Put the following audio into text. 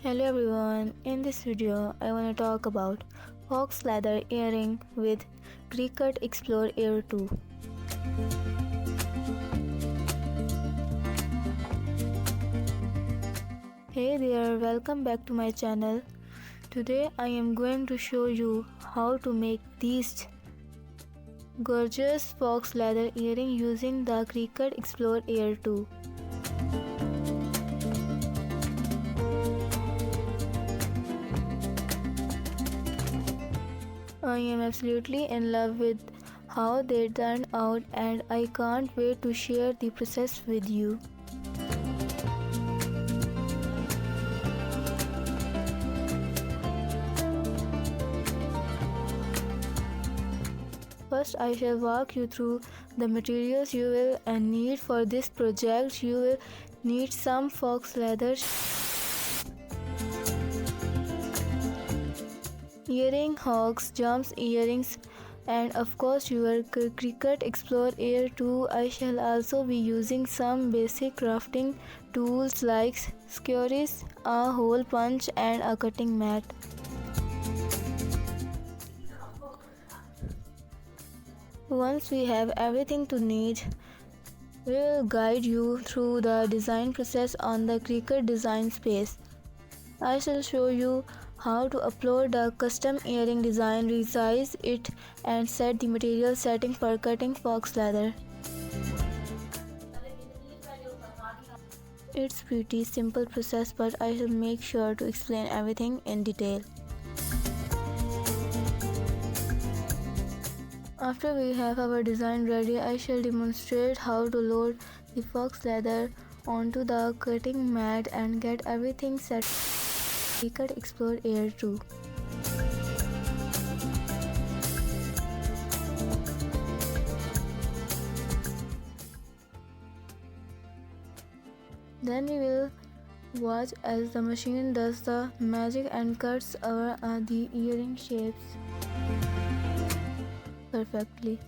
Hello everyone, in this video I want to talk about Faux leather earring with Cricut Explore Air 2. Hey there, welcome back to my channel. Today I am going to show you how to make these gorgeous Faux leather earring using the Cricut Explore Air 2. I am absolutely in love with how they turned out and I can't wait to share the process with you. First, I shall walk you through the materials you will need for this project. You will need some Faux leather earring, hooks, jumps, earrings, and of course your Cricut Explore Air 2. I shall also be using some basic crafting tools like skewers, a hole punch, and a cutting mat. Once we have everything to need, we will guide you through the design process on the Cricut design space. I shall show you how to upload the custom earring design, resize it, and set the material setting for cutting Faux leather. It's pretty simple process, but I shall make sure to explain everything in detail. After we have our design ready, I shall demonstrate how to load the Faux leather onto the cutting mat and get everything set. Cricut Explore Air 2. Then we will watch as the machine does the magic and cuts the earring shapes perfectly.